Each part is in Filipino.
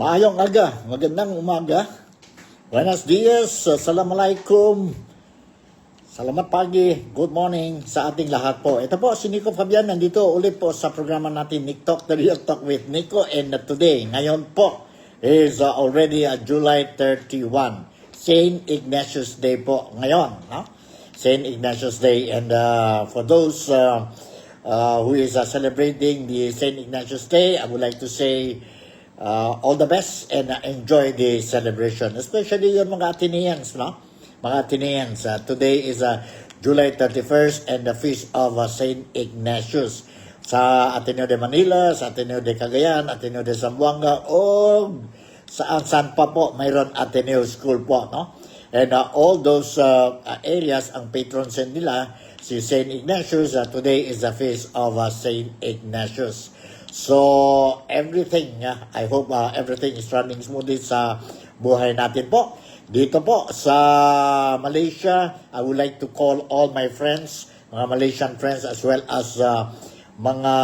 Maayong aga, magandang umaga. Buenos dias, assalamualaikum. Salamat pagi, good morning sa ating lahat po. Ito po si Nico Fabian, nandito ulit po sa programa natin Nick The Real Talk with Nico. And today, ngayon po is already July 31, Saint Ignatius Day po ngayon. No? Saint Ignatius Day, and for those who is celebrating the Saint Ignatius Day, I would like to say all the best and enjoy the celebration, especially yung mga Athenians, no? Mga Athenians, today is July 31st and the feast of Saint Ignatius sa Ateneo de Manila, sa Ateneo de Cagayan, Ateneo de Zamboanga, o saan pa po mayroon Ateneo School po, no? And all those areas, ang patron saint nila, si Saint Ignatius, today is the feast of Saint Ignatius. So, everything, I hope everything is running smoothly sa buhay natin po. Dito po sa Malaysia, I would like to call all my friends, mga Malaysian friends, as well as mga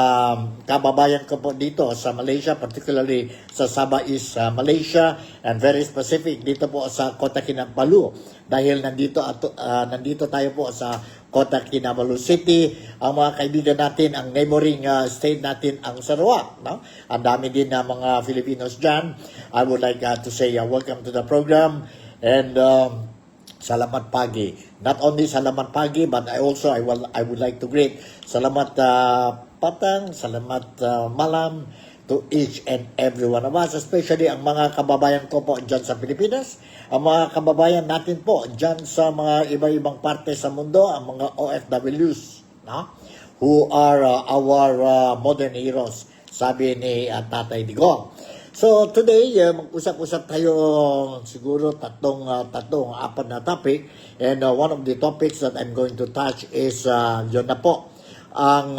kababayan ko po dito sa Malaysia, particularly sa Sabah East, Malaysia, and very specific dito po sa Kota Kinabalu. Dahil nandito tayo po sa Kota Kinabalu City, ang mga kaibigan natin, ang neighboring state natin, ang Sarawak. No? Ang dami din na mga Filipinos dyan. I would like to say welcome to the program, and salamat pagi. Not only salamat pagi, but I would like to greet salamat patang, salamat malam to each and every one of us, especially ang mga kababayan ko po dyan sa Pilipinas, ang mga kababayan natin po dyan sa mga iba-ibang parte sa mundo, ang mga OFWs, no? Who are our modern heroes, sabi ni Tatay Digong. So today, mag-usap-usap tayo siguro apat na topic, and one of the topics that I'm going to touch is yun na po, ang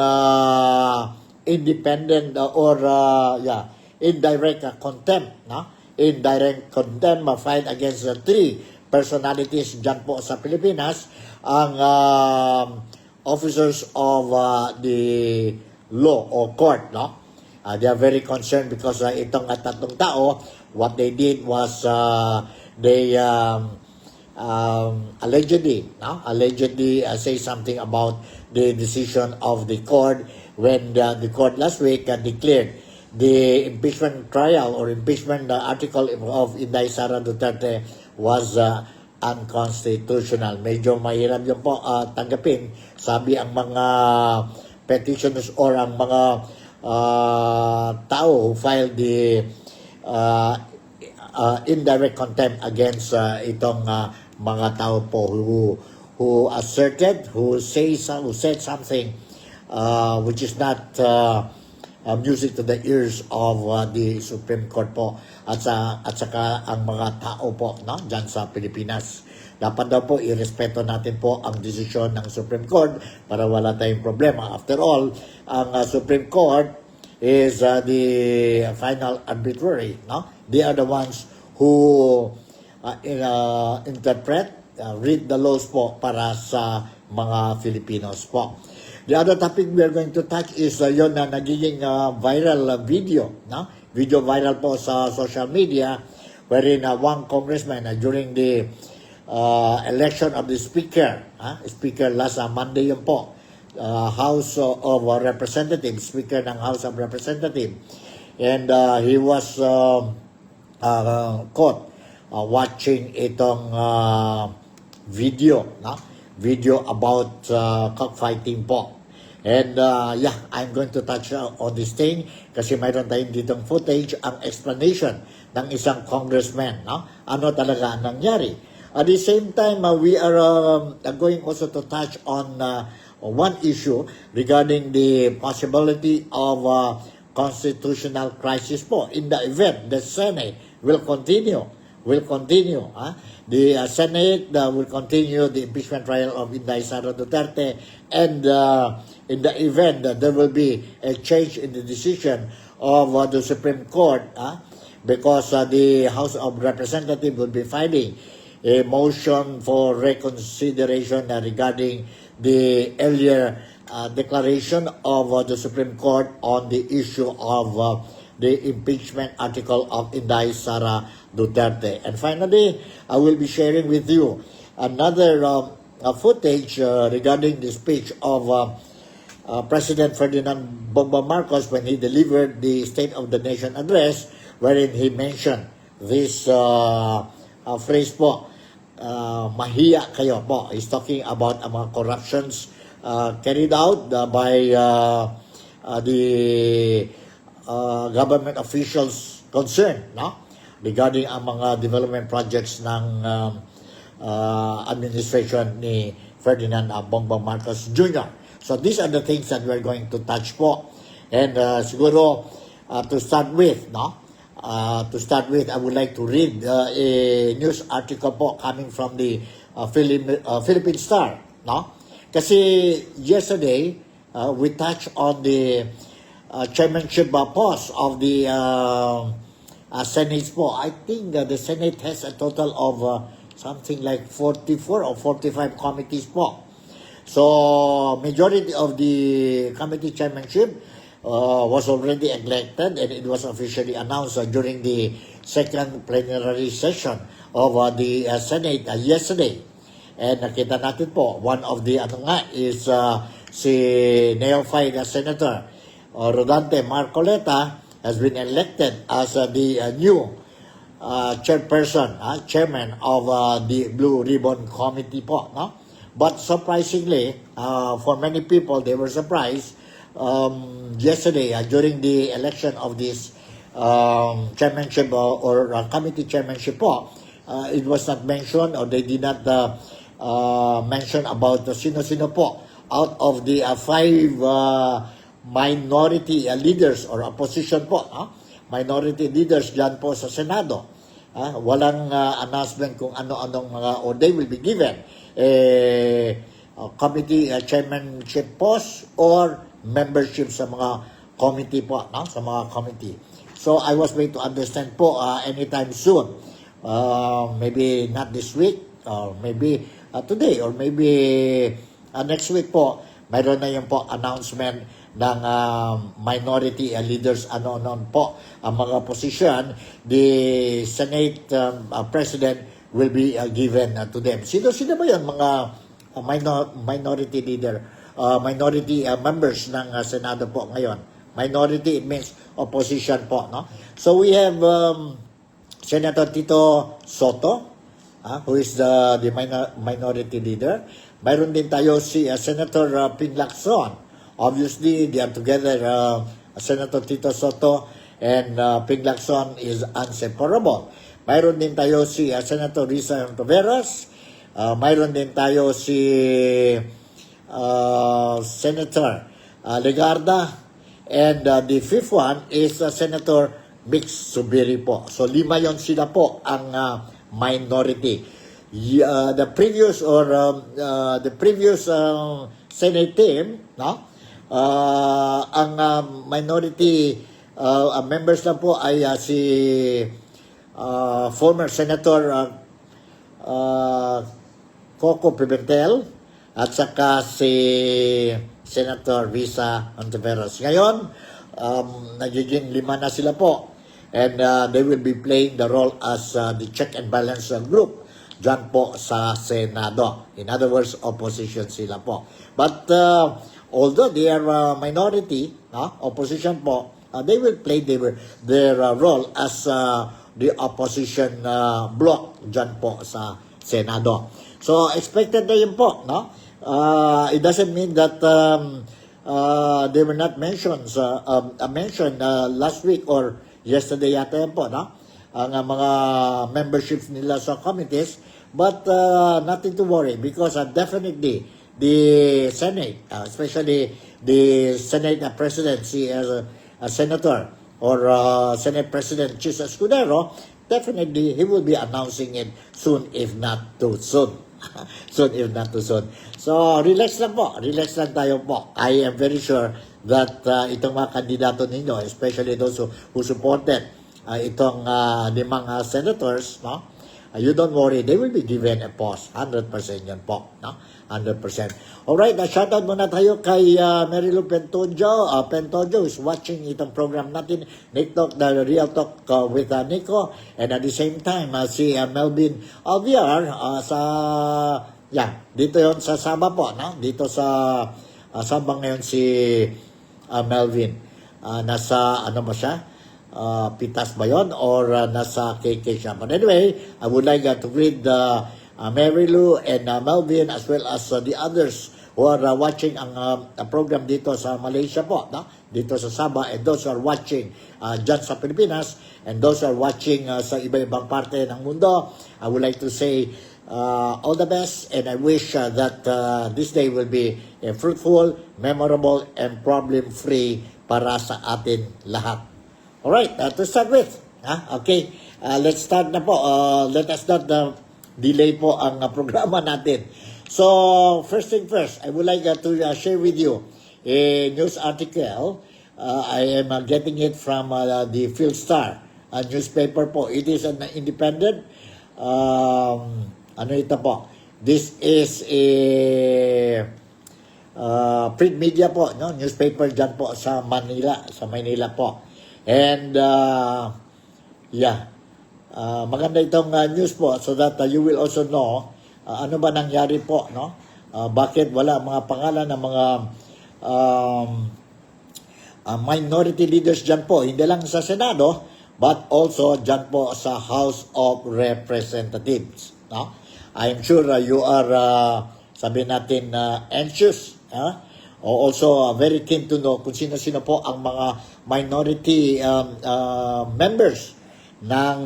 independent indirect contempt, no? Indirect contempt, fight against the three personalities dyan po sa Pilipinas, ang officers of the law or court, no? They are very concerned because itong tatlong tao, what they did was they allegedly say something about the decision of the court when the court last week declared the impeachment trial or impeachment article of Inday Sara Duterte was unconstitutional. Medyo mahirap yun po tanggapin, sabi ang mga petitioners or ang mga tao who filed the indirect contempt against itong mga tao po who asserted, who said something which is not music to the ears of the Supreme Court po, at saka ang mga tao po, no, dyan sa Pilipinas. Dapat daw po irespeto natin po ang desisyon ng Supreme Court para wala tayong problema. After all, ang Supreme Court is the final arbitrary, no? They are the ones who interpret, read the laws po para sa mga Filipinos po. The other topic we are going to touch is yun na nagiging viral video, no? Video viral po sa social media, wherein one congressman during the election of the speaker last Monday yun po, House of Representatives, Speaker ng House of Representatives, and he was caught watching itong video, no? Video about cockfighting po. And I'm going to touch on this thing kasi mayroon tayong ditong footage, ang explanation ng isang congressman, no? Ano talaga ang nangyari. At the same time, we are going also to touch on one issue regarding the possibility of constitutional crisis po in the event the Senate will continue. The Senate will continue the impeachment trial of Inday Sara Duterte, and in the event that there will be a change in the decision of the Supreme Court, because the House of Representatives will be filing a motion for reconsideration regarding the earlier declaration of the Supreme Court on the issue of the impeachment article of Inday Sara Duterte. And finally, I will be sharing with you another footage regarding the speech of President Ferdinand Bongbong Marcos when he delivered the State of the Nation address, wherein he mentioned this phrase po, mahiya kayo po. He's talking about mga corruptions carried out by the government officials concerned, no? Regarding ang mga development projects ng administration ni Ferdinand Bongbong Marcos Jr. So these are the things that we're going to touch po. And siguro to start with, no? I would like to read a news article po coming from the Philippine Star, no? Kasi yesterday we touched on the chairmanship post of the Senate po. I think the Senate has a total of something like 44 or 45 committees po. So majority of the committee chairmanship was already elected, and it was officially announced during the second plenary session of the Senate yesterday. And nakita natin po, one of the is si neophyte Senator Rodante Marcoleta has been elected as the new chairman of the Blue Ribbon Committee po, no? But surprisingly, for many people, they were surprised yesterday during the election of this chairmanship or committee chairmanship po, it was not mentioned, or they did not mention about sino-sino po out of the 5 minority leaders or opposition po, minority leaders dyan po sa Senado. Walang announcement kung ano-anong mga, or they will be given committee chairmanship post or membership sa mga committee po, no? Sa mga committee. So I was going to understand po anytime soon, maybe not this week, or maybe today, or maybe next week po, mayroon na yung po announcement ng minority leaders, ano po ang mga position the Senate President will be given to them. Sino ba yun mga minority leader, minority members ng Senado po ngayon? Minority, it means opposition po, no? So we have Senator Tito Soto, who is the minority leader. Mayroon din tayo si Senator Ping Lacson. Obviously, they are together, Senator Tito Soto and Ping Lacson is inseparable. Mayroon din tayo si Senator Risa Ontiveros. Mayroon din tayo si Senator Legarda. And the fifth one is Senator Mix Subiri po. So 5 yon sila po ang minority. The previous Senate team, no? Ang minority members lang po ay si former Senator Coco Pimentel at saka si Senator Risa Ontiveros. Ngayon, nagiging 5 na sila po, and they will be playing the role as the check and balance group dyan po sa Senado. In other words, opposition sila po. But although they are minority, opposition po, they will play their role as the opposition bloc dyan po sa Senado. So, expected na yun po, no? It doesn't mean that they were not mentioned last week or yesterday yata yan po, no? Ang mga memberships nila sa committees, but nothing to worry because definitely the Senate, especially the Senate presidency as a senator or Senate President Chis Escudero, definitely he will be announcing it soon if not too soon. Soon if not too soon. So relax lang tayo po. I am very sure that itong mga kandidato ninyo, especially those who supported itong 5 senators, no? you don't worry, they will be given a post. 100% yan po. No? 100%. Alright, shoutout muna tayo kay Marilu Pentojo. Pentojo is watching itong program natin, Nick Talk, the Real Talk with Nico. And at the same time, si Melvin Alviar dito yon sa Sabah po. No? Dito sa Sabah ngayon si Melvin. Nasa, ano ba siya? Pitas ba yun? Or nasa KK siya? But anyway, I would like to greet Marilu and Melvin as well as the others who are watching ang program dito sa Malaysia po, no? Dito sa Sabah, and those who are watching dyan sa Pilipinas, and those who are watching sa iba-ibang parte ng mundo. I would like to say all the best, and I wish that this day will be fruitful, memorable, and problem-free para sa atin lahat. Alright, to start with, okay, let's start na po. Let us not delay po ang programa natin. So, first thing first, I would like to share with you a news article. I am getting it from the Philstar newspaper po. It is an independent, ano ito po? This is a print media po, no? Newspaper dyan po sa Manila, po. And, maganda itong news po so that you will also know ano ba nangyari po, no? Bakit wala mga pangalan ng mga minority leaders dyan po, hindi lang sa Senado, but also dyan po sa House of Representatives, no? I'm sure you are, sabihin natin, anxious, also very keen to know kung sino-sino po ang mga minority members ng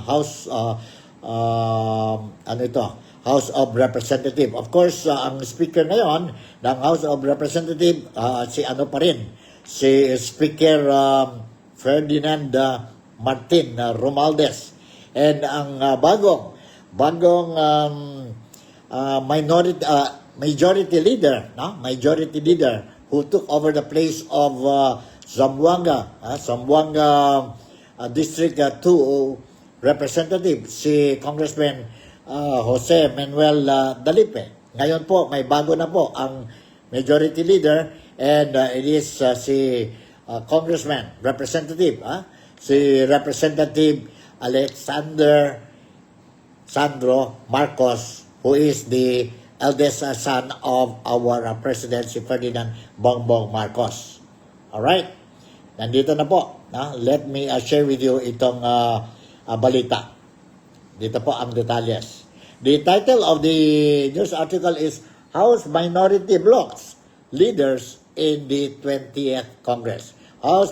House House of Representative. Of course, ang speaker ngayon ng House of Representative si Speaker Ferdinand Martin Romualdez. And ang bagong majority leader who took over the place of Zamboanga District 2 Representative, si Congressman Jose Manuel Dalipe. Ngayon po, may bago na po ang majority leader, and it is si Congressman, si Representative Alexander Sandro Marcos, who is the eldest son of our President, si Ferdinand Bongbong Marcos. Alright? Nandito na po. Let me share with you itong balita. Dito po ang detalles. The title of the news article is House Minority Blocks Leaders in the 20th Congress. House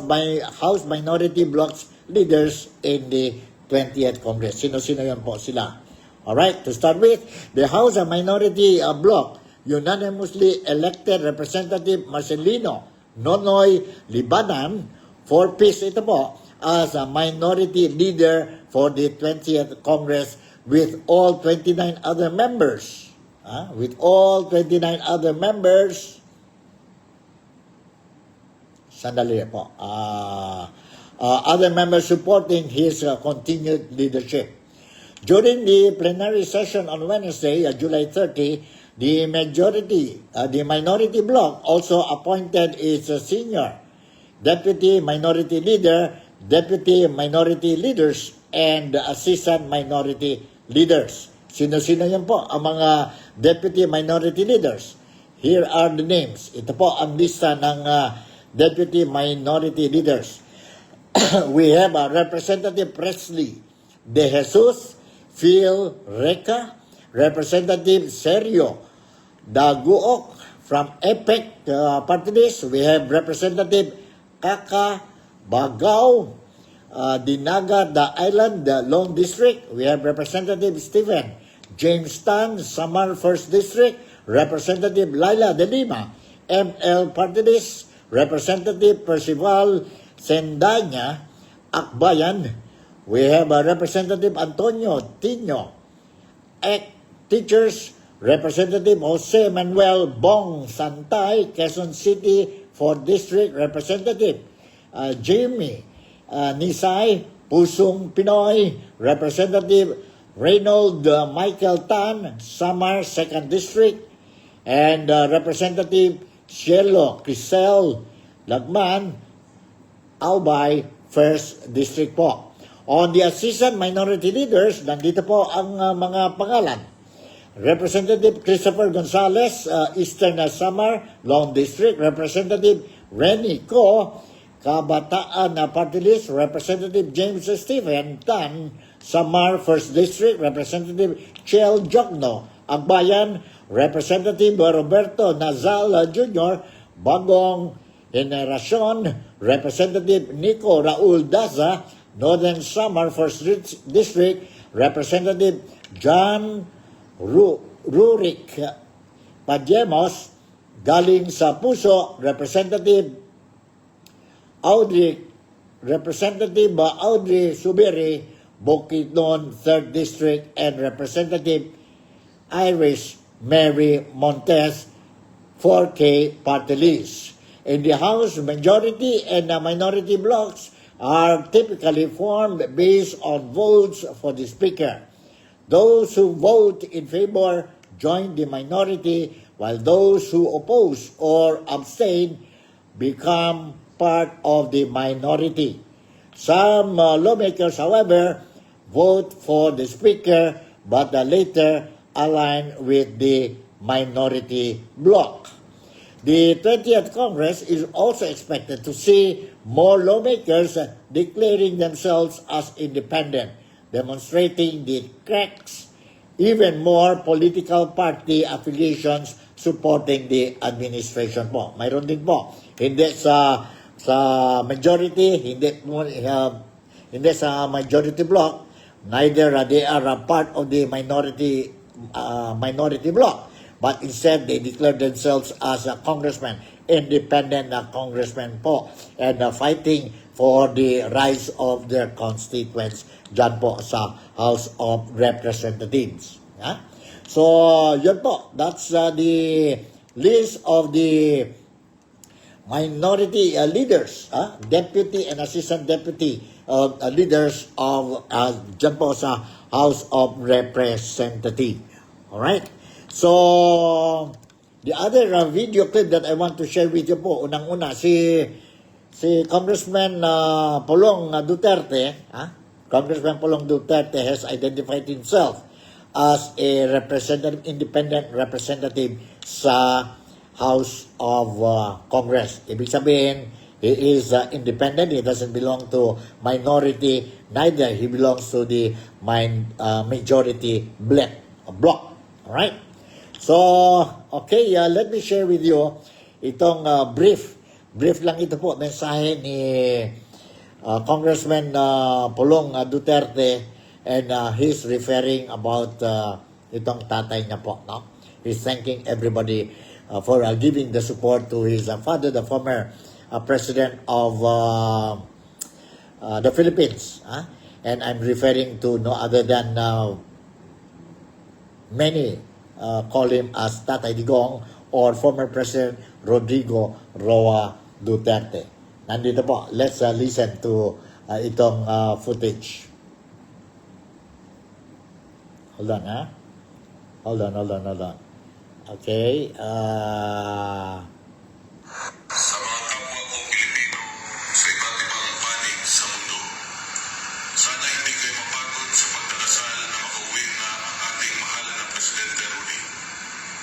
Minority Blocks Leaders in the 20th Congress. Sino-sino yan po sila? Alright, to start with, the House Minority Bloc unanimously elected Representative Marcelino Nonoy Libanan for peace ito po as a minority leader for the 20th Congress with all 29 other members. Sandali po. Other members supporting his continued leadership. During the plenary session on Wednesday, July 30, the minority bloc also appointed its senior deputy minority leader, deputy minority leaders, and assistant minority leaders. Sino-sino yan po ang mga deputy minority leaders? Here are the names. Ito po ang lista ng deputy minority leaders. We have Representative Presley De Jesus, Phil Reca, Representative Sergio Daguok from EPEC Party List. We have Representative Kaka Bagao, Dinaga, the Island, the Lone District. We have Representative Stephen James Tan, Samar 1st District. Representative Laila de Lima, ML Party List. Representative Percival Sendanya, Akbayan. We have Representative Antonio Tino, Teachers. Representative Jose Manuel Bong Santay, Quezon City 4th District. Representative Jamie Nisay, Pusong Pinoy. Representative Reynold Michael Tan, Samar 2nd District, and Representative Cielo Crisel Lagman, Albay 1st District po. On the assistant minority leaders, nandito po ang mga pangalan. Representative Christopher Gonzalez, Eastern Samar, Long District. Representative Renny Co, Kabataan Party List. Representative James Stephen Tan, Samar 1st District. Representative Chel Jokno, Agbayan. Representative Roberto Nazal Jr., Bagong Henerasyon. Representative Nico Raul Daza, Northern Samar 1st District. Representative John Rurik Padjemos, galing sa Puso. Representative Audrey Subiri, Bukidnon 3rd District, and Representative Iris Mary Montes, 4K party list. In the House, majority and minority blocks are typically formed based on votes for the Speaker. Those who vote in favor join the minority, while those who oppose or abstain become part of the minority. Some lawmakers, however, vote for the Speaker, but later align with the minority bloc. The 20th Congress is also expected to see more lawmakers declaring themselves as independent, demonstrating the cracks even more political party affiliations supporting the administration po. Mayroon din po. Hindi sa majority, hindi sa majority bloc, neither they are a part of the minority bloc, but instead they declare themselves as a congressman, independent congressman po, and fighting for the rights of their constituents dyan po sa House of Representatives. Yeah? So, yun po. That's the list of the minority leaders, deputy and assistant deputy leaders of dyan po sa House of Representatives. Alright? So, the other video clip that I want to share with you po, unang-una, si Congressman Pulong Duterte, Congressman Pulong Duterte has identified himself as a representative, independent representative sa House of Congress. Ibig sabihin, he is independent. He doesn't belong to minority. Neither he belongs to the majority bloc. Alright? So, okay, let me share with you itong brief lang ito po, mensahe ni Congressman Pulong Duterte, and he's referring about itong tatay niya po. No? He's thanking everybody for giving the support to his father, the former president of the Philippines. And I'm referring to no other than many call him as Tatay Digong or former President Rodrigo Roa Duterte. Nandito po. Let's listen to itong footage. Hold on, Hold on. Okay. Sa mga kapwa kong Pilipino sa iba't ibang panig sa mundo, sana hindi kayo mapagod sa pagdarasal na makauwi na ang ating mahal na Presidente Rudy.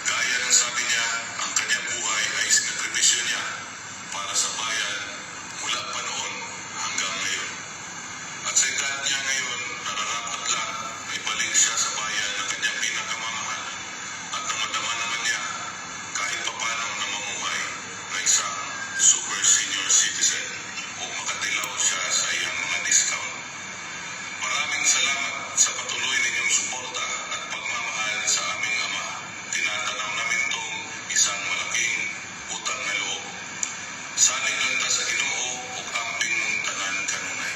Gaya ng sabi niya, ang kanyang buhay ay sinakripisyo niya para sa bayan mula pa noon hanggang ngayon. At sa edad niya ngayon, nararapat lang na ibalik siya sa bayan na kanyang pinakamamahal. At namadama naman niya kahit papano na mamuhay na isang super senior citizen o makatilaw siya sa iyang mga discount. Maraming salamat sa patuloy ninyong suporta at pagmamahal sa aming ama. Tinatanaw namin itong isang malaking utang na loob. Saling lanta sa Ginoo o amping mong tanan kanunay.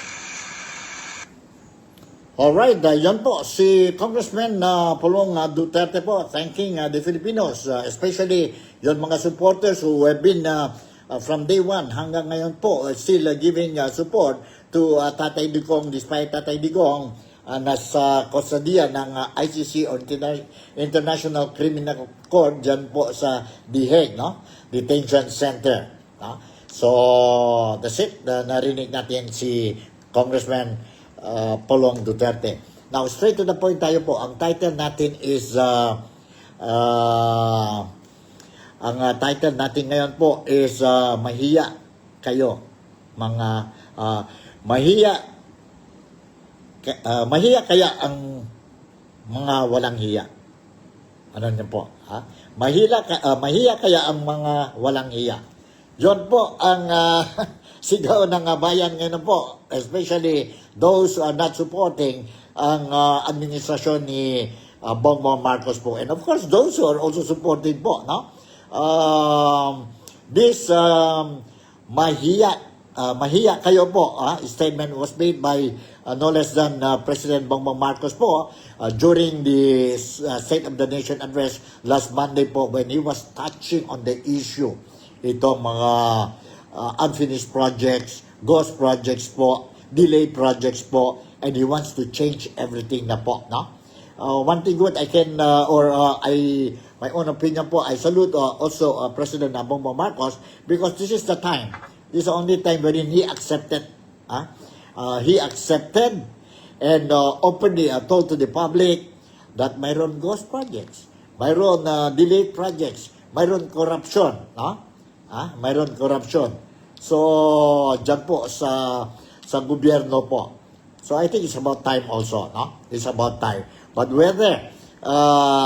Alright, yan po, si Congressman Pulong Duterte po, thanking the Filipinos, especially yung mga supporters who have been from day one hanggang ngayon po, still giving support to Tatay Digong, despite Tatay Digong nasa kustodiya ng ICC or International Criminal Court dyan po sa The Hague, no? Detention Center. No? So, that's it. Narinig natin si Congressman Pulong Duterte. Now, straight to the point tayo po. Ang title natin is ang title natin ngayon po is mahiya kayo, mga mahiya kaya ang mga walang hiya. Ano niyo po? Ha? Mahiya kaya ang mga walang hiya. Yon po ang sigaw ng bayan ngayon po, especially those who are not supporting ang administrasyon ni Bongbong Marcos po. And of course, those who are also supporting po, no? This mahiya kayo po, statement was made by no less than President Bongbong Marcos po during the State of the Nation address last Monday po when he was touching on the issue itong mga unfinished projects, ghost projects po, delayed projects po, and he wants to change everything na po, no? One thing good I can my own opinion po, I salute also President Bongbong Marcos because this is the time. This is the only time wherein he accepted and openly told to the public that mayroon ghost projects, mayroon delayed projects, mayroon corruption, no? Mayroon corruption. So, dyan po sa gobyerno po. So, I think it's about time also, no? It's about time. But whether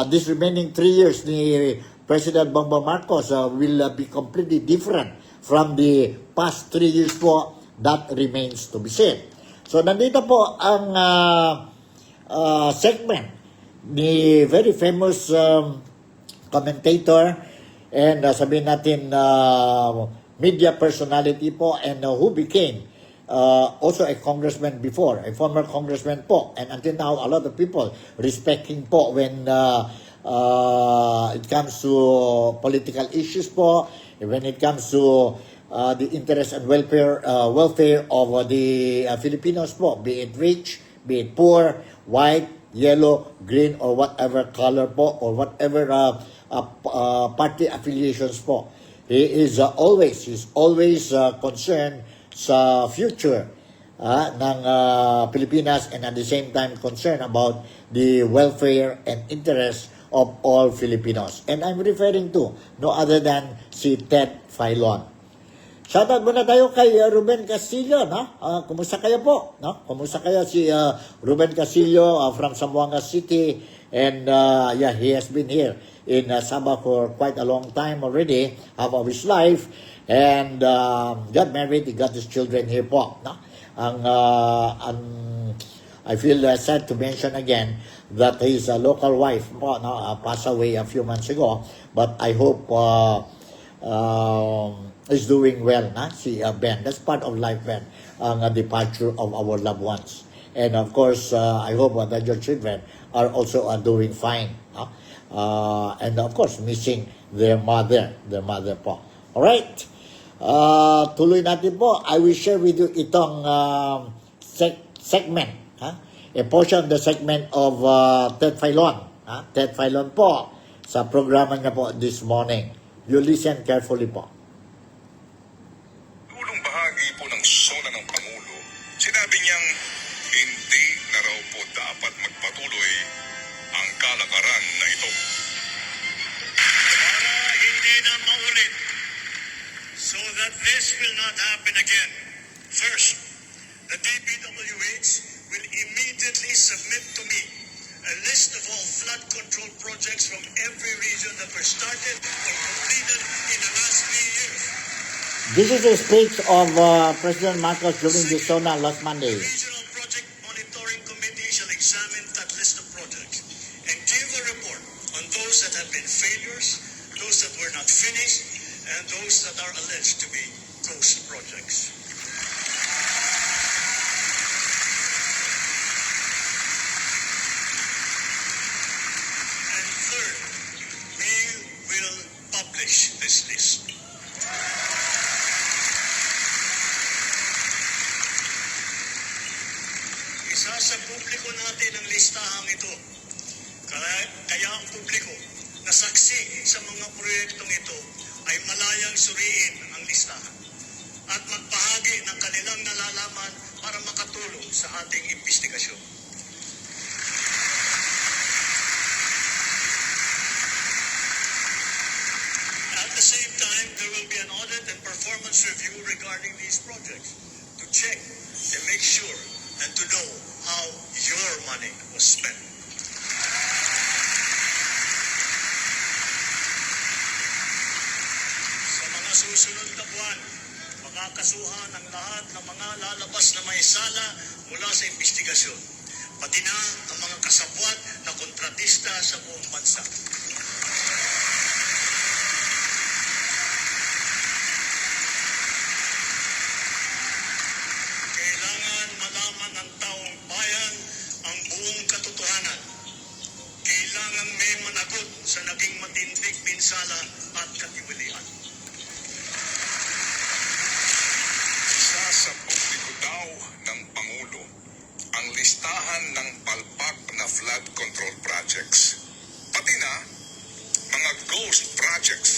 this remaining 3 years ni President Bongbong Marcos will be completely different from the past 3 years po, that remains to be seen. So, nandito po ang segment ni very famous commentator and sabihin natin media personality po and who became also a congressman before, a former congressman po, and until now a lot of people respecting po when it comes to political issues po, when it comes to the interest and welfare of the Filipinos po, be it rich, be it poor, white, yellow, green, or whatever color po, or whatever party affiliations po. He's always concerned sa future ng Pilipinas and at the same time concerned about the welfare and interest of all Filipinos. And I'm referring to no other than si Ted Filon. Shoutout muna tayo kay Ruben Castillo, no? Kumusta kayo po, no? Kumusta kayo si Ruben Castillo from Zamboanga City, and yeah, he has been here in Sabah for quite a long time already, half of his life, and got married, he got his children here po, no? I feel sad to mention again that his local wife po, no, passed away a few months ago, but I hope is doing well, na si Ben. That's part of life, Ben, ang departure of our loved ones. And of course, I hope that your children are also doing fine. And of course, missing their mother po. Alright, tuloy natin po. I will share with you itong segment, a portion of the segment of Ted Filon. Ted Filon po sa programa niya po this morning. You listen carefully po. Ulong bahagi po ng sona ng Pangulo, sinabi niyang hindi na raw po dapat magpatuloy ang kalakaran na ito. Para hindi na maulit, so that this will not happen again. First, the DPWH will immediately submit to me a list of all flood control projects from every region that were started or completed in the last 3 years. This is a speech of President Marcos during the SONA last Monday. The Regional Project Monitoring Committee shall examine that list of projects and give a report on those that have been failures, those that were not finished, and those that are alleged to be ghost projects. And third, we will publish this list. Isa sa publiko natin ang listahang ito. Kaya ang publiko na saksi sa mga proyektong ito ay malayang suriin ang listahan at magpahagi ng kanilang nalalaman para makatulong sa ating investigasyon. At the same time, there will be an audit and performance review regarding these projects to check and make sure and to know how your money was spent. Sa mga susunod na buwan, makakasuhan ang lahat ng mga lalabas na may sala mula sa investigasyon, pati na ang mga kasabwat na kontratista sa buong bansa. Kailangan malaman ng taong bayan ang buong katotohanan. Kailangan may managot sa naging matinding pinsala at katiwalian. Isa sa publiko daw ng Pangulo ang listahan ng palpak na flood control projects, pati na mga ghost projects.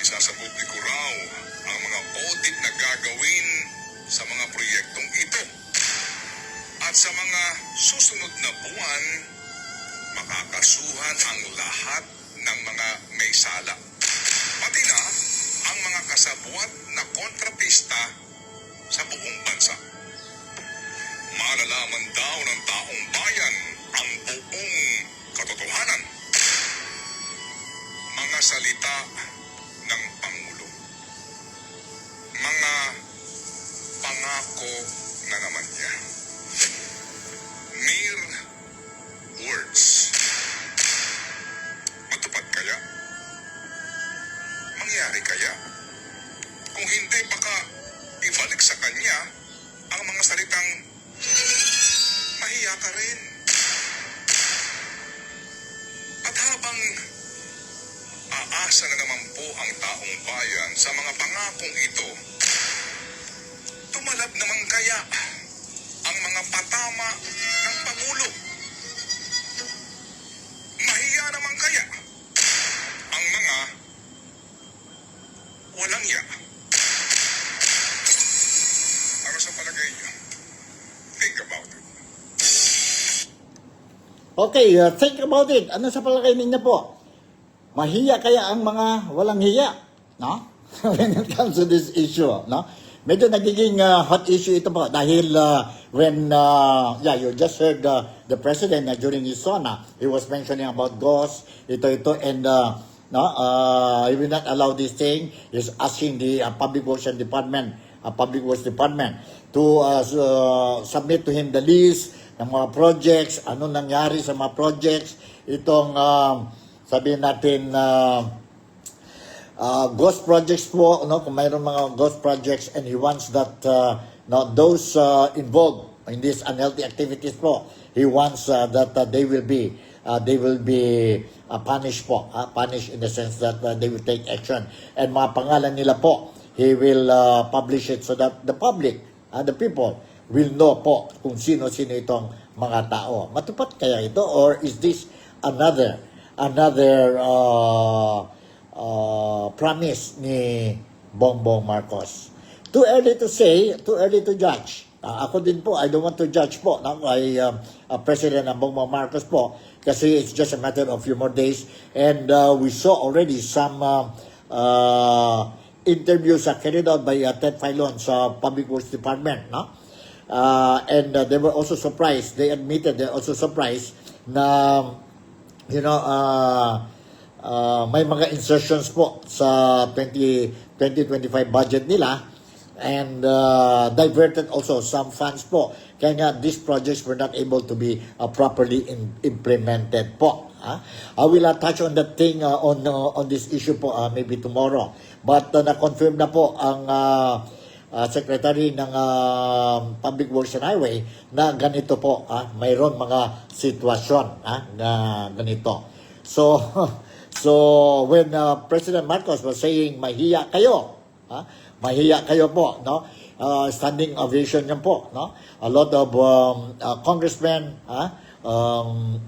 Isa sa publiko raw ang mga audit na gagawin sa mga proyektong ito. At sa mga susunod na buwan, makakasuhan ang lahat ng mga may sala, pati na ang mga kasabwat na kontratista sa buong bansa. Malalaman daw ng taong bayan ang buong katotohanan. Mga salita ng Pangulo. Mga pangako na naman niya. Mere words. Matupad kaya? Mangyari kaya? Kung hindi, baka ibalik sa kanya ang mga salitang mahiya ka rin. At habang aasa na naman po ang taong bayan sa mga pangakong ito, tumalab naman kaya ang mga patama ng Pangulo? Mahiya naman kaya ang mga walang ya? Ano sa palagay niyo? Think about it. Okay, think about it. Ano sa palagay ninyo po? Mahiya kaya ang mga walang hiya? No? When it comes to this issue, no? Medyo nagiging hot issue ito po dahil when you just heard the president during his SONA, he was mentioning about ghosts, ito and he will not allow this thing. He's asking the Public Works Department to submit to him the list ng mga projects, ano nangyari sa mga projects, itong sabihin natin ghost projects po, no, kung mayroon mga ghost projects, and he wants that those involved in these unhealthy activities po, he wants that they will be punished po, punished in the sense that they will take action, and mga pangalan nila po, he will publish it so that the public, the people will know po kung sino-sino itong mga tao. Matupad kaya ito, or is this another promise ni Bongbong Marcos? Too early to say, too early to judge. Ako din po, I don't want to judge po kay President Bongbong Marcos po, kasi it's just a matter of few more days, and we saw already some interviews carried out by Ted Filon sa Public Works Department, no? And they were also surprised, they admitted they're also surprised na may mga insertions po sa 2025 budget nila, and diverted also some funds po. Kaya nga, these projects were not able to be properly implemented po. I will touch on that thing on this issue po maybe tomorrow. But na-confirm na po ang Secretary ng Public Works and Highway na ganito po, mayroon mga sitwasyon na ganito. So when President Marcos was saying mahiya kayo po, no? standing ovation yan po, no? A lot of congressmen,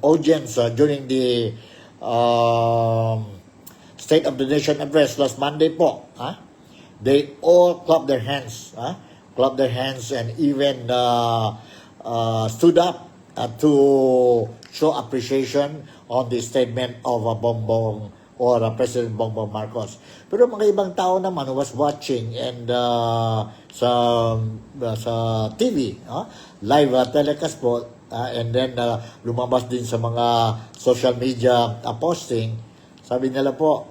audience during the State of the Nation address last Monday po, they all clapped their hands, and even stood up to show appreciation on the statement of Bongbong or President Bongbong Marcos. Pero mga ibang tao naman who was watching and sa TV, live telecast po, and then lumabas din sa mga social media posting, sabi nila po,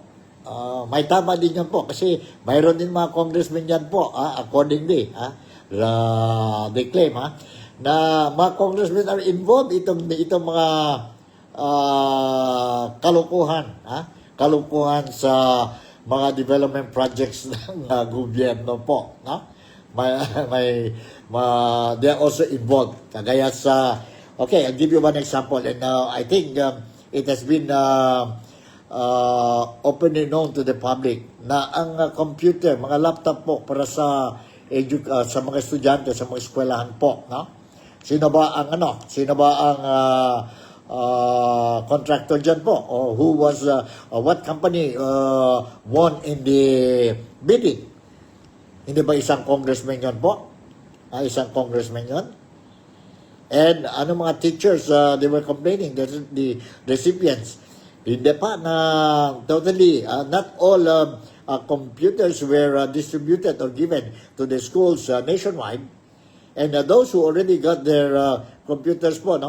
may tama din yan po kasi mayroon din mga congressmen yan po, accordingly, they claim na mga congressmen are involved itong mga kalukuhan sa mga development projects ng gobyerno po, they are also involved kagaya sa, okay, I'll give you one example, and I think it has been openly known to the public na ang computer, mga laptop po para sa mga estudyante sa mga eskwelahan po, Sino ba ang contractor dyan po? Or who was, what company won in the bidding? Hindi ba isang congressman yun po? Isang congressman yun? And ano mga teachers, they were complaining, the recipients, hindi pa na totally, not all computers were distributed or given to the schools nationwide. And those who already got their computers po,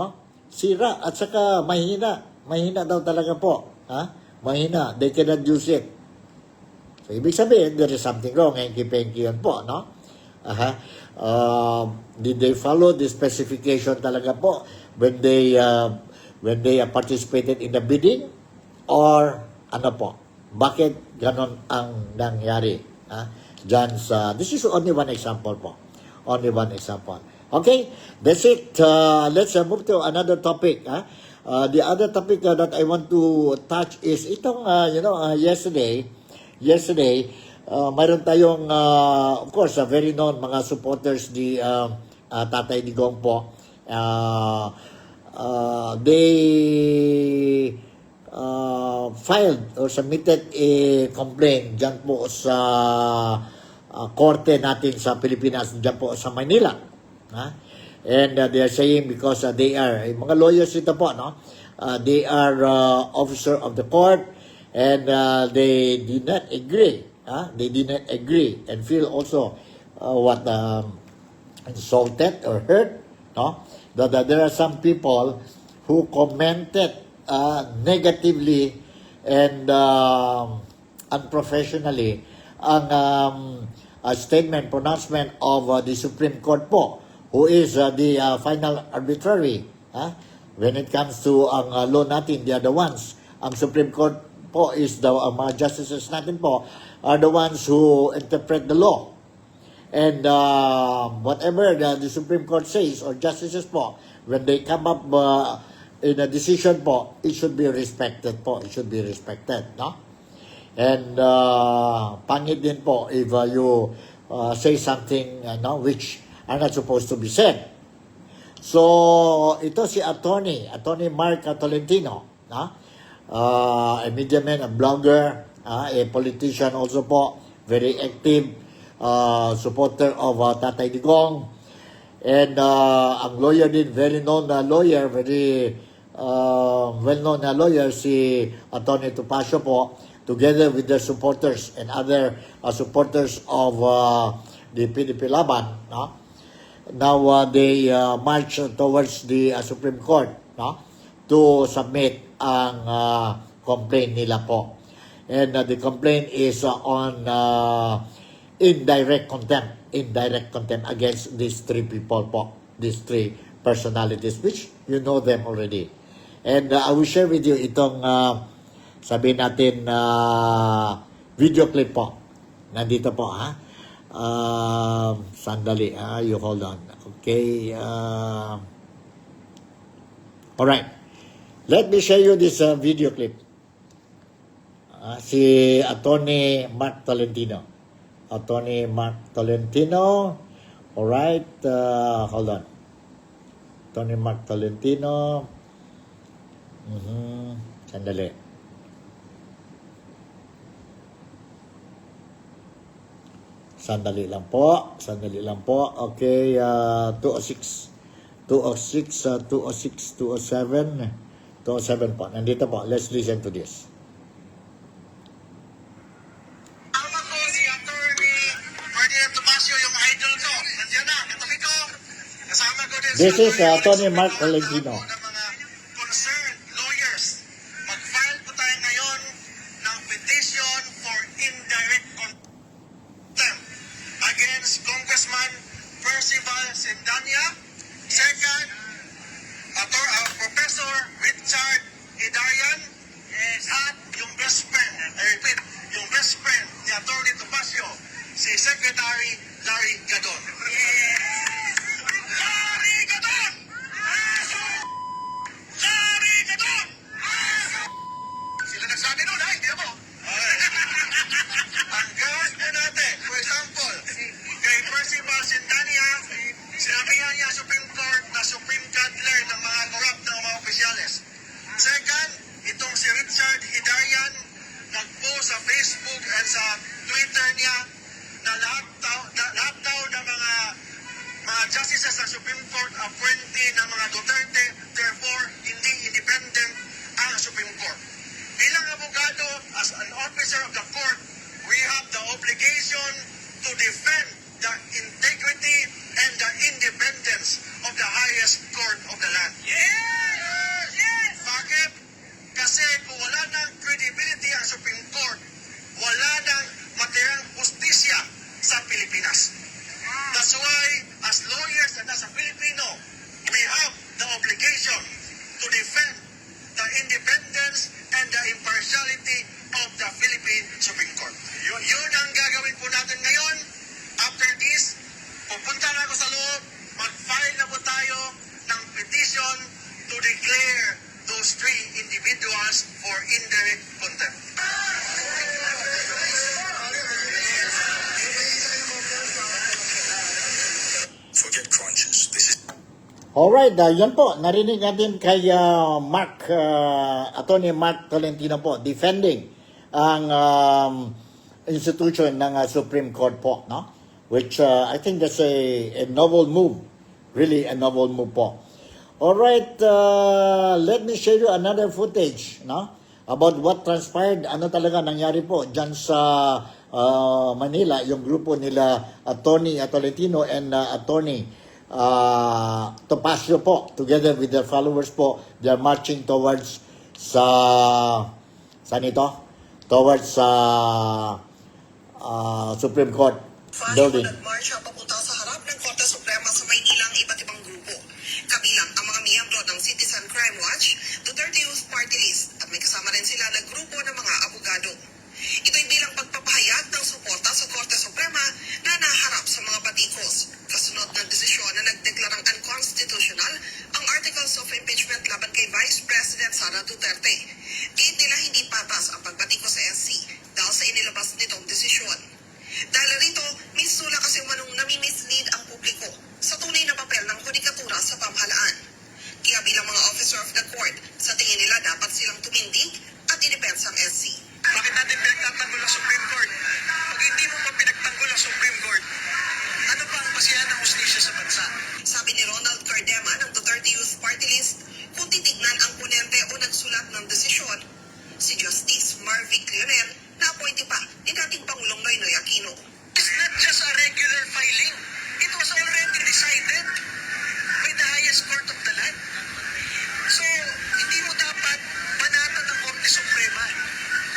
sira at saka mahina. Mahina daw talaga po. Mahina. They cannot use it. So, ibig sabihin, there is something wrong. Henki-penki yun po, did they follow the specification talaga po when they participated in the bidding? Or ano po? Bakit ganon ang nangyari? Diyan sa, this is only one example po. Only one example. Okay, that's it. Let's move to another topic. The other topic that I want to touch is itong, yesterday, mayroon tayong, of course, very known mga supporters ni Tatay Digong po. They filed or submitted a complaint dyan po sa korte natin sa Pilipinas, dyan po sa Manila. And they are saying because they are, mga lawyers ito po, they are officer of the court and they did not agree. They did not agree and feel also insulted or hurt. That there are some people who commented negatively and unprofessionally ang statement, pronouncement of the Supreme Court po, who is the final arbitrary. When it comes to ang law natin, they are the ones. Ang Supreme Court po is the mga justices natin po are the ones who interpret the law. And whatever the Supreme Court says or justices po, when they come up in a decision po, it should be respected po. It should be respected, And pangit din po if you say something which are not supposed to be said. So, ito si Attorney Mark Tolentino, a media man, a blogger, a politician also po, very active supporter of Tatay Digong. And ang lawyer din, very known na lawyer, very well-known na lawyer, si Attorney Topacio po, together with their supporters and other supporters of the PDP Laban. Now they march towards the Supreme Court to submit ang complaint nila po. And the complaint is on indirect contempt against these three people po, these three personalities, which you know them already. And I will share with you itong sabihin natin video clip po. Nandito po, sandali, you hold on. Okay. Alright. Let me share you this video clip. Si Attorney Mark Tolentino. Attorney Mark Tolentino Alright, hold on. Tony Mark Tolentino. Sandali. Sandali lang po. Okay, 206. 206, 207. 207 po. Nandito po. Let's listen to this. Tama ko si Attorney Ferdinand Tomasio, yung idol ko. Nandiyan na, katabi ko. Kasama ko din This is Attorney Tony Alex Mark Mendoza, Tolentino. ng mga concerned lawyers. Mag-file po tayo ngayon ng petition for indirect contempt against Congressman Percival Sendanya. Second, Professor Richard Hidarian. At yung best friend, I repeat, yung best friend ni Atty. Tomasio, si Secretary Larry Gadon. Larry Gadon! Larry Gadon! Sila nagsabi nun, ha? Hindi ako. Ang gawin po natin, for example, kay Percival Sendanya, sinabihan niya Supreme Court na Supreme Cuddler ng mga corrupt na mga opisyales. Second, itong si Richard Hidarian, nag-post sa Facebook at sa Twitter niya na lahat daw ng mga justices sa Supreme Court appointee ng mga Duterte, therefore, hindi independent ang Supreme Court. Bilang abogado, as an officer of the court, we have the obligation to defend the integrity and the independence of the highest court of the land. Yes! Yes! Bakit? Kasi kung wala ng credibility ang Supreme Court, wala ng matirang justisya sa Pilipinas. That's why, as lawyers and as a Filipino, we have the obligation to defend the independence and the impartiality of the Philippine Supreme Court. Yun ang gagawin po natin ngayon. After this, pupunta na ako sa loob, mag-file na po tayo ng petition to declare those three individuals for indirect contempt. Forget crunches. This is Alright, yan po. Narinig natin kay Attorney Mark Tolentino po, defending ang institution ng Supreme Court po, no? Which I think that's a noble move. Really a noble move po. Alright, let me share you another footage, no? About what transpired, ano talaga nangyari po dyan sa Manila, yung grupo nila Attorney Tolentino and Attorney Tomasio po, together with their followers po, they are marching towards saan ito? Towards Supreme Court building. Nagmarcha papunta sa harap ng Korte Suprema sa Maynila ang iba't ibang grupo. Kabilang ang mga miyembro ng Citizen Crime Watch, Duterte Youth Party List, at may kasama rin sila na grupo ng mga abogado. Ito'y bilang pagpapahayag ng suporta sa Korte Suprema na naharap sa mga batikos. Kasunod ng desisyon na nagdeklarang unconstitutional ang Articles of Impeachment laban kay Vice President Sara Duterte. Gate nila hindi patas ang pagbatikos sa SC dahil sa inilabas nitong desisyon. Dahil rito, misula kasi manong nami-mislead ang publiko sa tunay na papel ng hudikatura sa pamahalaan. Kaya bilang mga officer of the court, sa tingin nila dapat silang tumindig at idepensa ang SC. bakit natin pinagtatanggol ang Supreme Court? Pag hindi mo pa pinagtanggol ang Supreme Court, ano pa ang basihan ng hustisya sa bansa? Sabi ni Ronald Cardema ng Duterte Youth Party List, kung titignan ang ponente o nagsulat ng desisyon, si Justice Marvic Leonel na appointee pa ni dating Pangulong Noynoy Aquino. It's not just a regular filing. It was already decided by the highest court of the land. So, hindi mo dapat banatan ng Korte Suprema.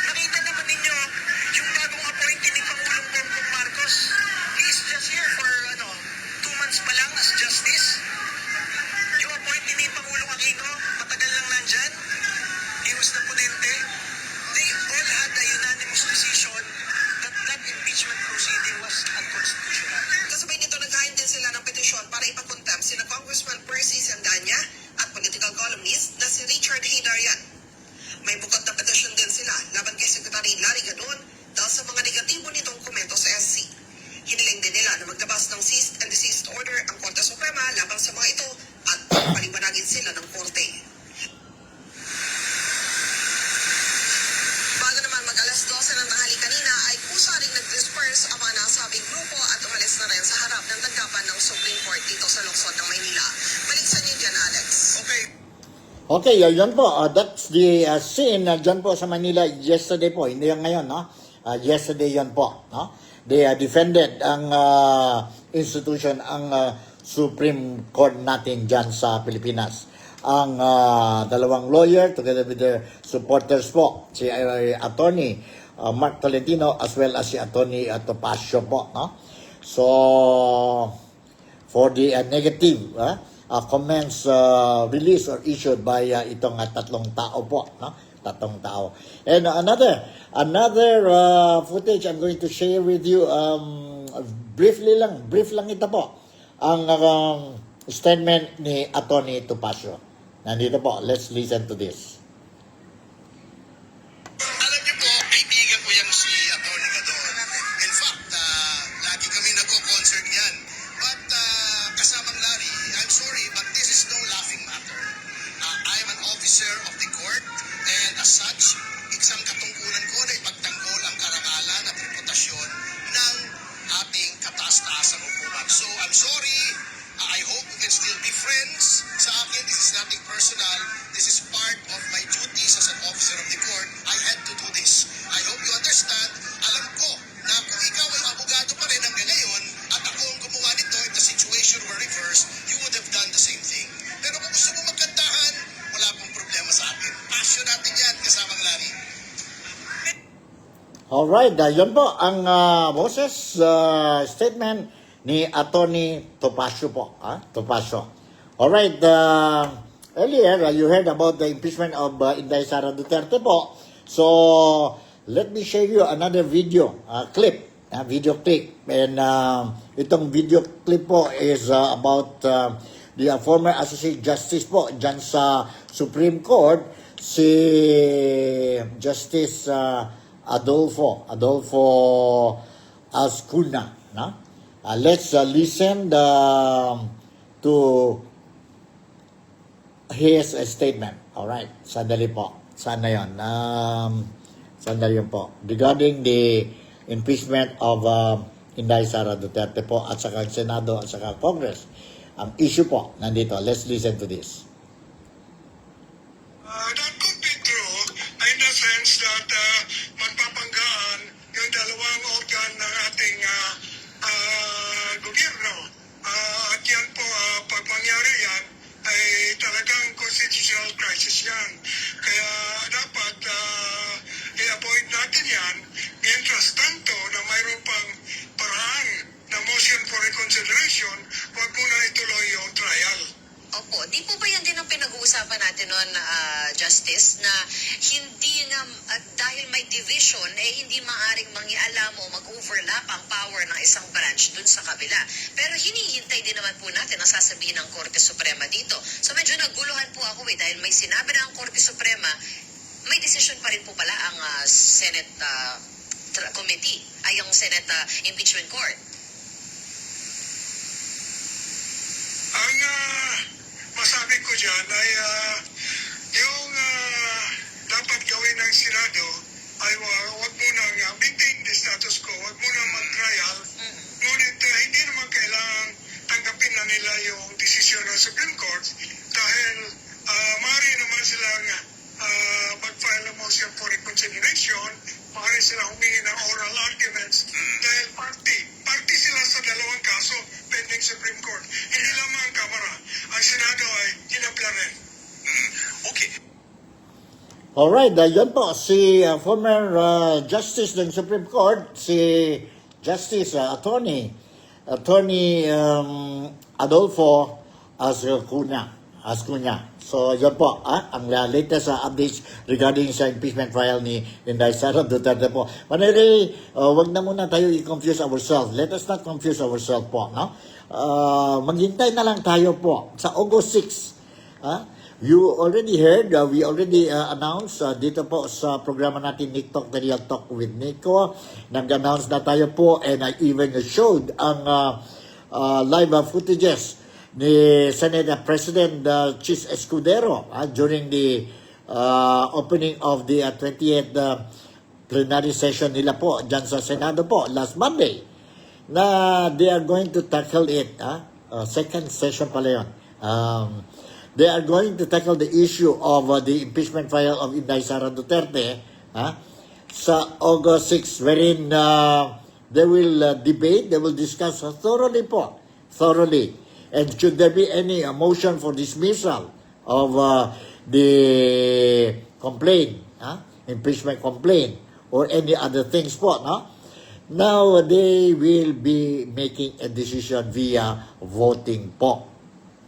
Nakita naman ninyo yung bagong appointee ni Pangulong Bongbong Marcos. He is just here for 2 months pa lang as justice. Yung appointee ni Pangulong Aquino, matagal lang nandyan. He was the ponente. They all had a unanimous decision that that impeachment proceeding was unconstitutional. Kasabay nito, naghain din sila ng petisyon para ipakontempt sina Congressman Percy Sendanya at political columnist na si Richard Hidarian. May bukod na petisyon din sila laban kay Secretary Larry Gadon dahil sa mga negatibo nitong komento sa SC. Hiniling din nila na maglabas ng cease and desist sa mga ito at paliwanagin sila ng korte. Bago naman mag-alas 12 ng tanghali kanina ay kusa ring nag-disperse ang mga nasabing grupo at umalis na rin sa harap ng tanggapan ng Supreme Court dito sa lungsod ng Maynila. Balik sa inyo dyan, Alex. Okay. Okay, yan po. That's the scene dyan po sa Manila yesterday po. Hindi yan ngayon, no? Yesterday yan po, no? They defended ang institution, ang Supreme Court natin dyan sa Pilipinas. Ang dalawang lawyer together with their supporters po, si Attorney Mark Tolentino as well as si Attorney Topacio po, no? So, for the negative comments released or issued by itong tatlong tao po, no? Tatlong tao. And another footage I'm going to share with you, brief lang ito po. Ang statement ni Attorney Topacio. Nandito po, let's listen to this. Alam niyo po, kaibigan ko yan si Atty. Gadon. In fact, lagi kami nagko-concert yan. But kasamang Larry, I'm sorry, but this is no laughing matter. I'm an officer of the court and as such, isang katungkulan ko na ipagtanggol ang karangalan at reputasyon ng ating kataas-taasang hukuman. So, I'm sorry. I hope we can still be friends. Sa akin, this is nothing personal. This is part of my duties as an officer of the court. I had to do this. I hope you understand. Alam ko na kung ikaw ay abogado pa rin hanggang ngayon at ako ang gumawa nito if the situation were reversed, you would have done the same thing. Pero kung gusto mo magkantahan, wala pong problema sa akin. Passion natin yan, kasamang Larry. Alright, yun po ang boses statement ni Attorney Topacio po. Topacio. Alright, earlier you heard about the impeachment of Inday Sara Duterte po. So, let me share you another video clip. Video clip. And itong video clip po is about the former Associate Justice po dyan sa Supreme Court, si Justice Adolfo Ascuna, no? Let's listen to his statement. Alright, sandali po. Sana yun. Sandali yun po. Regarding the impeachment of Inday Sara Duterte po at saka Senado at saka Congress. Ang issue po, nandito. Let's listen to this. That could be true in the sense that magpapanggaan yung dalawang organ ng ating gobyerno. At yan po, pag mangyari yan, ay talagang constitutional crisis yan. Kaya dapat i-avoid natin yan. Mientras tanto na mayroon pang paraan na motion for reconsideration, huwag muna ituloy yung trial. Opo, di po ba yan din ang pinag-uusapan natin noon, Justice, na hindi nga, dahil may division, hindi maaring mangialam o mag-overlap ang power ng isang branch dun sa kabila. Pero hinihintay din naman po natin ang sasabihin ng Korte Suprema dito. So medyo naguluhan po ako dahil may sinabi na ang Korte Suprema, may decision pa rin po pala ang Senate Committee, ay yung Senate Impeachment Court. Ang masabi ko dyan ay yung dapat gawin ng Senado ay wag munang maintain the status quo, wag munang mag-trial. Ngunit hindi naman kailangan tanggapin na nila yung desisyon ng Supreme Court dahil maaari naman silang mag-file a motion for reconsideration, maaari silang humingi ng oral arguments dahil party sila sa dalawang kaso pending Supreme Court. Hindi lamang ang Kamara. Ang Senado ay tinapla rin. Okay. Alright, yun po, si former Justice ng Supreme Court, si Justice Attorney Adolfo Ascuna. So, yun po, ang latest updates regarding sa impeachment trial ni Inday Sara Duterte po. Manili, wag na muna tayo i-confuse ourselves. Let us not confuse ourselves po, no? Maghintay na lang tayo po sa August 6. You already heard, we already announced dito po sa programa natin Nick Talk, The Real Talk with Nico. Nag-announce na tayo po and I even showed ang live footages ni Senate President Chis Escudero during the opening of the 20th plenary session nila po dyan sa Senado po last Monday, na they are going to tackle it. Second session pala yun. They are going to tackle the issue of the impeachment trial of Inday Sara Duterte sa August 6, wherein they will debate, they will discuss thoroughly. And should there be any motion for dismissal of the complaint, impeachment complaint, or any other things po, no? Now, they will be making a decision via voting po.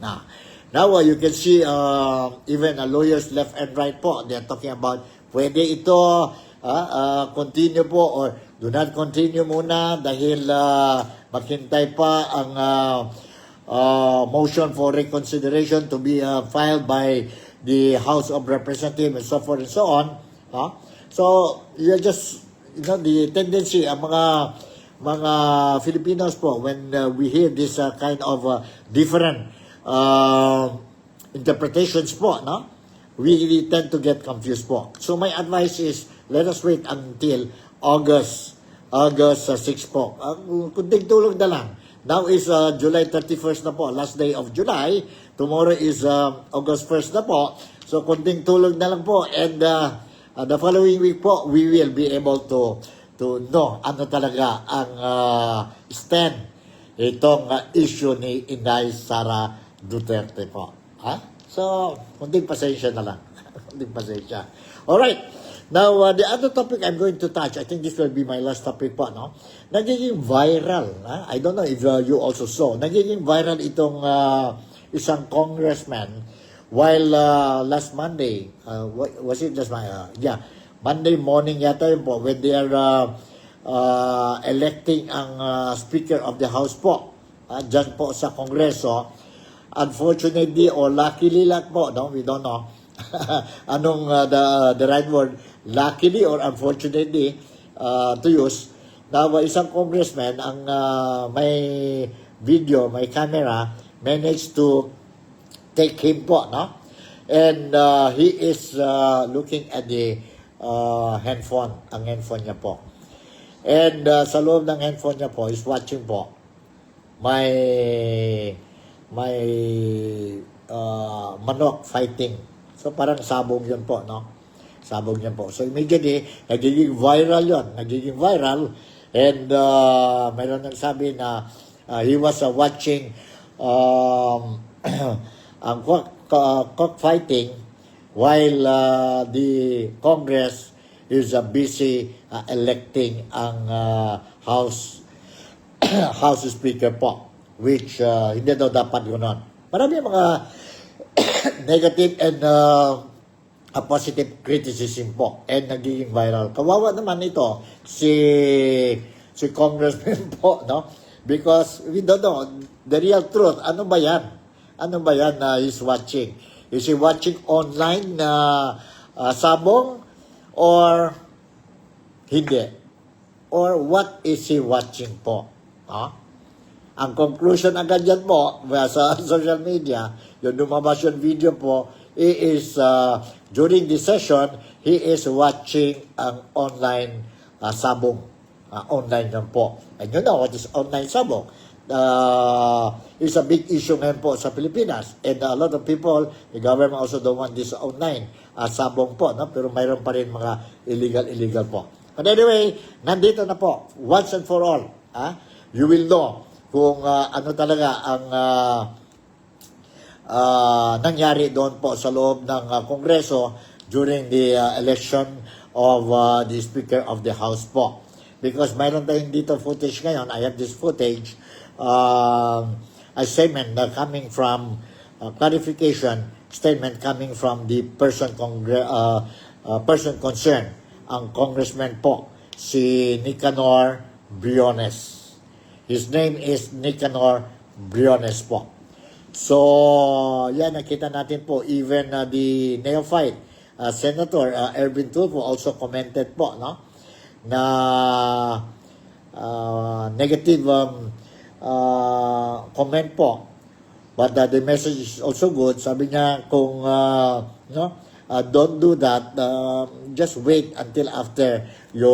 Now you can see even lawyers left and right po, they're talking about pwede ito continue po or do not continue muna dahil maghintay pa ang motion for reconsideration to be filed by the House of Representatives and so forth and so on. So you're just, the tendency ang mga Filipinos po, when we hear this kind of different interpretations po, no? We tend to get confused po. So my advice is, let us wait until August 6 po. Kunting tulog na lang. Now is July 31st na po, last day of July. Tomorrow is August 1st na po. So kunting tulog na lang po. And the following week po, we will be able to know ano talaga ang stand itong issue ni Inday Sara Duterte po. So, kunting pasensya na lang. Kunting pasensya. Alright. Now, the other topic I'm going to touch, I think this will be my last topic po, no? Nagiging viral. I don't know if you also saw. Nagiging viral itong isang congressman while last Monday, was it just Monday morning yata yun po, when they are electing ang Speaker of the House po, dyan po sa Kongreso. Unfortunately or luckily lang po, no? We don't know anong the right word, luckily or unfortunately to use. Now, isang congressman ang may video, may camera, managed to take him po, no? And he is looking at the handphone, ang handphone niya po. And sa loob ng handphone niya po, is watching po, may manok fighting. So parang sabog yun po, no? Sabog yun po. So immediately, nagiging viral yun. Nagiging viral. And mayroon nagsabi na he was watching ang cockfighting while the Congress is busy electing ang House Speaker po, which hindi daw dapat gano'n. Marami mga negative and positive criticism po, and nagiging viral. Kawawa naman ito si Congressman po, no? Because we don't know the real truth. Ano ba yan? Ano ba yan na he's watching? Is he watching online na sabong or hindi? Or what is he watching po? Ang conclusion agad yan po sa social media, yung lumabas yung video po, he is, during the session, he is watching ang online sabong. Online yan po. And you know what is online sabong? It's a big issue ngayon po sa Pilipinas. And a lot of people, the government also don't want this online sabong po. No? Pero mayroon pa rin mga illegal po. But anyway, nandito na po. Once and for all, you will know kung ano talaga ang nangyari doon po sa loob ng Kongreso during the election of the Speaker of the House po. Because mayroon tayong dito footage ngayon. I have this footage, a statement coming from, clarification statement coming from the person concerned, ang congressman po, si Nicanor Briones. His name is Nicanor Briones po. So, yan, nakita natin po, even the neophyte, Senator Erwin Tulfo also commented po, no? Na negative comment po. But the message is also good. Sabi niya, kung don't do that, just wait until after you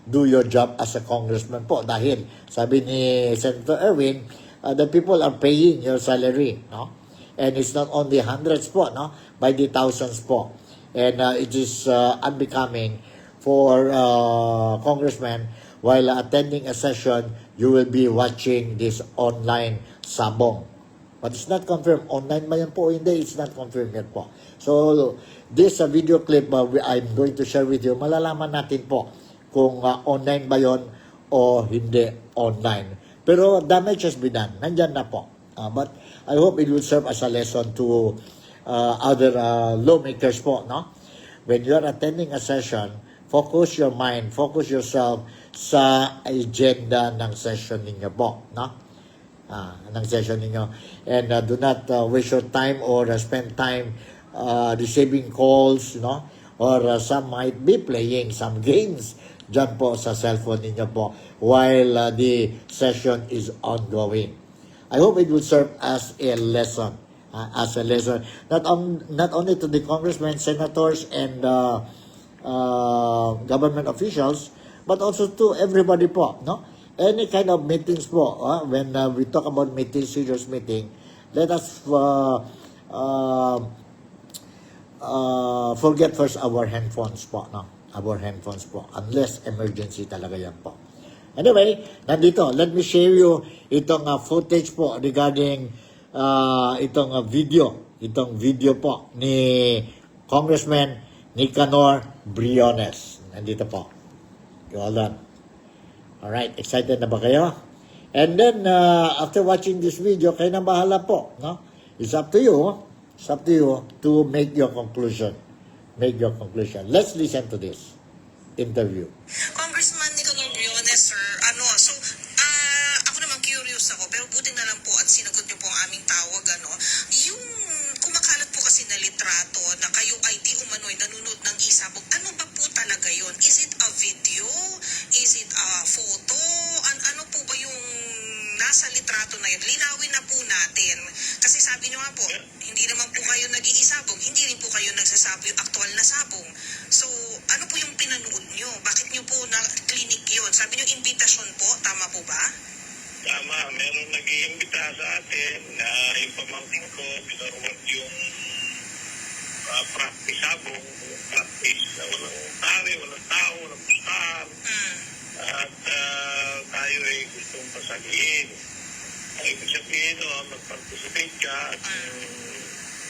do your job as a congressman po. Dahil, sabi ni Senator Erwin, the people are paying your salary, no? And it's not only hundreds po, no? By the thousands po. And it is unbecoming for congressmen while attending a session, you will be watching this online sabong. But it's not confirmed. Online ba yan po? Hindi, it's not confirmed yet po. So, this video clip I'm going to share with you, malalaman natin po kung online ba yon o hindi online. Pero damage has been done. Nandyan na po. But I hope it will serve as a lesson to other lawmakers po, no? When you are attending a session, focus your mind, focus yourself sa agenda ng session ninyo po, no? Ng session ninyo. And do not waste your time or spend time receiving calls, no? Or some might be playing some games dyan po sa cellphone ninyo po while the session is ongoing. I hope it will serve as a lesson. Not only to the congressmen, senators, and government officials, but also to everybody po, no? Any kind of meetings po, when we talk about meeting, serious meeting, let us forget first our handphones po, no? Our handphones po, unless emergency talaga yan po. Anyway, nandito, let me share you itong footage po regarding itong video po ni Congressman Nicanor Briones. Nandito po. Hold on. Alright, excited na ba kayo? And then, after watching this video, kayo na bahala po. No? It's up to you. It's up to you to make your conclusion. Make your conclusion. Let's listen to this interview. Congressman Nicanor Briones, sir, so, ako naman curious ako, pero buti na lang po at sinagot niyo po ang aming tawag, yung kumakalat po kasi na litrato na kayo ay di umano'y nanonood ng isabog, ano ba po talaga yon? Is it a video? Is it a photo? Ano po ba yung nasa litrato na yun? Linawin na po natin. Kasi sabi niyo nga po, hindi naman po kayo nag-iisabong, hindi rin po kayo nagsasabi yung aktual na sabong. So, ano po yung pinanood nyo? Bakit nyo po na-clinic yun? Sabi nyo, invitation po, tama po ba? Tama, meron nag-iimbita sa atin na yung pamangkin ko, pinarwag yung practice sabong, practice na walang tari, walang tao, walang pustahan. At tayo ay gustong pasagiin. Ang ibig sabihin, mag-participate ka at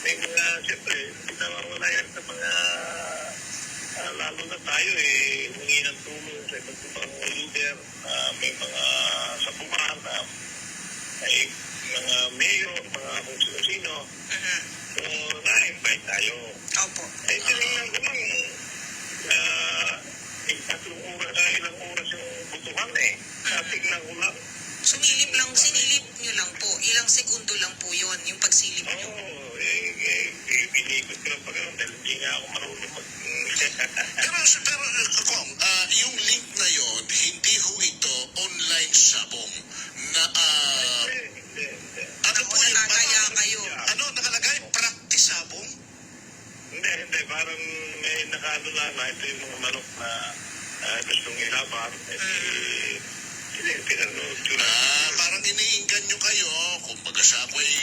may mga, siyempre, pinawawala yan sa mga lalo na tayo humingi ng tulong sa iba't ibang leader, may mga sapuman, may mga mayor, mga kung sino-sino. So, na-invite tayo. Opo. Tinignan ko lang, ilang oras yung butuhan Tignan ko lang. Sumilip lang, sinilip nyo lang po. Ilang segundo lang po yun, yung pagsilip nyo. Binikot ko lang pag dahil hindi nga ako marunong Pero Kong, yung link na yon, hindi ho ito online sabong na Hindi. ano po yung Nakakaya kayo. ano nakalagay? Practice sabong? Hindi. Parang may nakaalala na ito yung mga manok na gustong ilaban. Pinanood ko na. Parang iniinggan nyo kayo. Kumbaga sa ako ay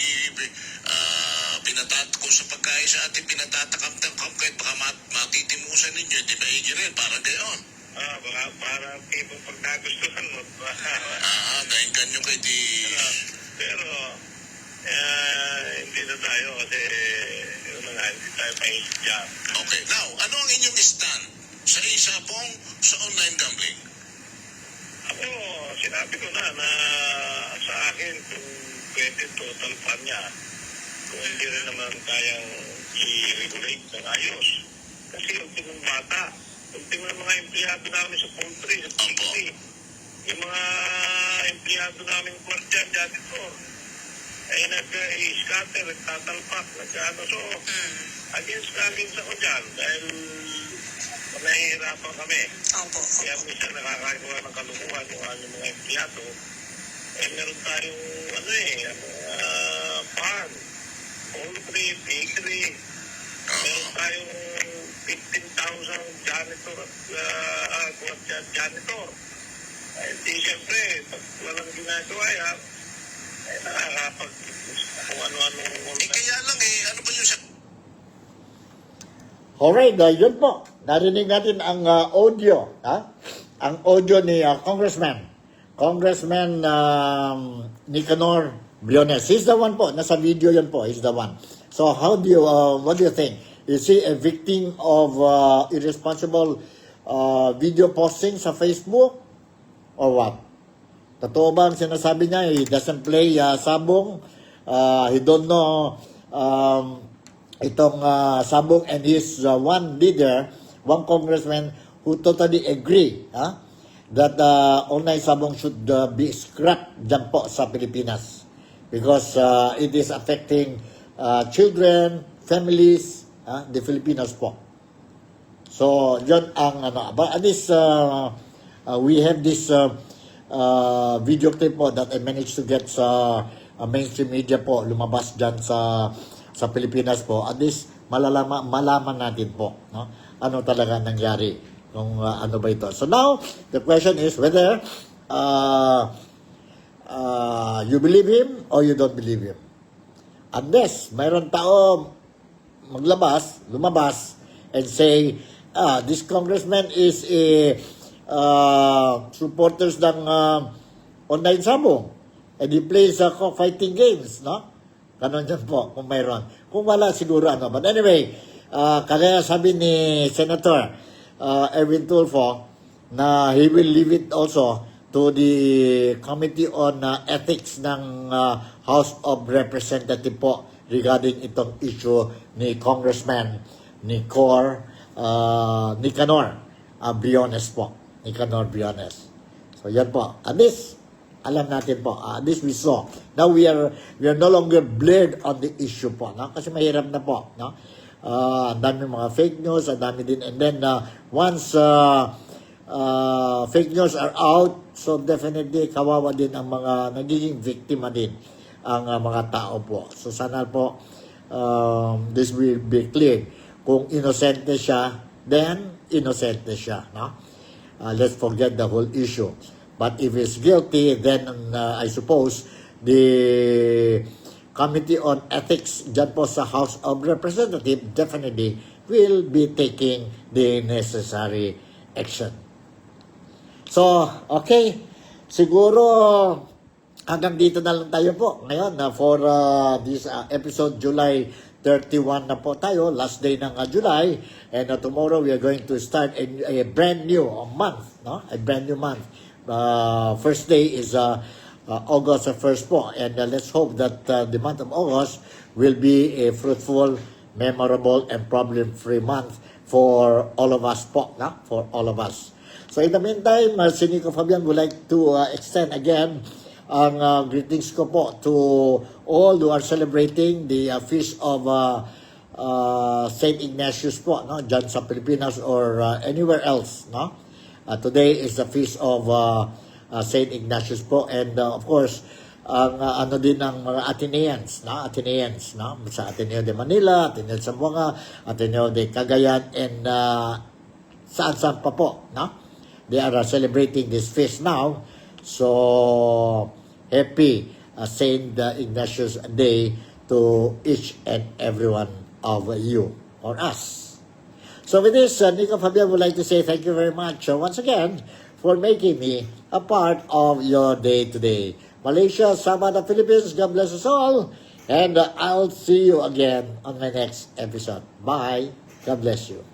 kung sa pagkain sa atin pinatatakam-takam kahit baka matitimusan ninyo, di ba rin? Parang gayon. Parang tipo pag nagustuhan mo. Nainggan nyo kay di... Pero, hindi na tayo kasi hindi tayo paisip dyan. Okay. Now, ano ang inyong stand sa isa pong sa online gambling? Ako, sinabi ko na sa akin kung pwede total pan niya. Kung hindi rin naman kayang i-regulate ng ayos. Kasi ultimong bata, ultimong mga empleyado namin sa poultry, sa poultry, yung mga empleyado namin kwartyan dyan ito, ay nag-scatter, nagtatalpak, so, against ako dyan, dahil nahihirapan kami. Opo. Kaya minsan nakakagawa ng kalukuhan yung mga empleyado. Meron tayong farm, poultry, bakery. Meron tayong 15,000 janitor at janitor. Ay, di siyempre, pag walang ginagawa yan, ay nakakapag kung ano-ano. Kaya lang ano ba yung Alright, yun po. Narinig natin ang audio. Ang audio ni Congressman Nicanor Briones. He's the one po. Nasa video yun po. He's the one. So what do you think? Is he a victim of irresponsible video posting sa Facebook? Or what? Totoo ba ang sinasabi niya? He doesn't play sabong. He don't know itong sabong, and he's one leader, one congressman who totally agree that online sabong should be scrapped dyan po sa Pilipinas because it is affecting children, families, the Filipinos po. So, yun ang but at least we have this video clip po that I managed to get sa mainstream media po, lumabas dyan sa Pilipinas po. At least malaman natin po ano talaga nangyari kung ano ba ito. So now the question is whether you believe him or you don't believe him. Unless mayroon tao lumabas and say this congressman is a supporters ng online sabong and he plays fighting games, no? Ganon dyan po, kung mayroon. Kung wala, siguro But anyway, kaya sabi ni Senator Erwin Tulfo na he will leave it also to the Committee on Ethics ng House of Representatives po regarding itong issue ni Congressman Nicanor Briones po. Nicanor Briones. So yan po. At least, alam natin po, at least we saw. Now we are no longer blurred on the issue po, no? Kasi mahirap na po, no? Ang dami mga fake news, ang dami din, and then once fake news are out, so definitely kawawa din ang mga nagiging biktima din ang mga tao po. So sana po this will be clear. Kung inosente siya, then inosente siya, no? Let's forget the whole issue. But if he's guilty, then I suppose the Committee on Ethics dyan po sa House of Representatives definitely will be taking the necessary action. So, okay. Siguro hanggang dito na lang tayo po ngayon for this episode. July 31 na po tayo, last day ng July, and tomorrow we are going to start a brand new month, no? A brand new month. First day is August 1st po, and let's hope that the month of August will be a fruitful, memorable, and problem-free month for all of us po, no? For all of us. So in the meantime, si Nico Fabian would like to extend again ang greetings ko po to all who are celebrating the feast of St. Ignatius po, no? Dyan sa Pilipinas or anywhere else, no? Today is the feast of St. Ignatius po, and of course ang ano din ng mga Ateneans, no? Ateneans, no? Sa Ateneo de Manila, Ateneo de Zamboanga, Ateneo de Cagayan, and saan-saan pa po, no? They are celebrating this feast now. So happy St. Ignatius Day to each and every one of you or us. So with this, Nico Fabian would like to say thank you very much once again for making me a part of your day today. Malaysia, Sabah, the Philippines, God bless us all. And I'll see you again on my next episode. Bye. God bless you.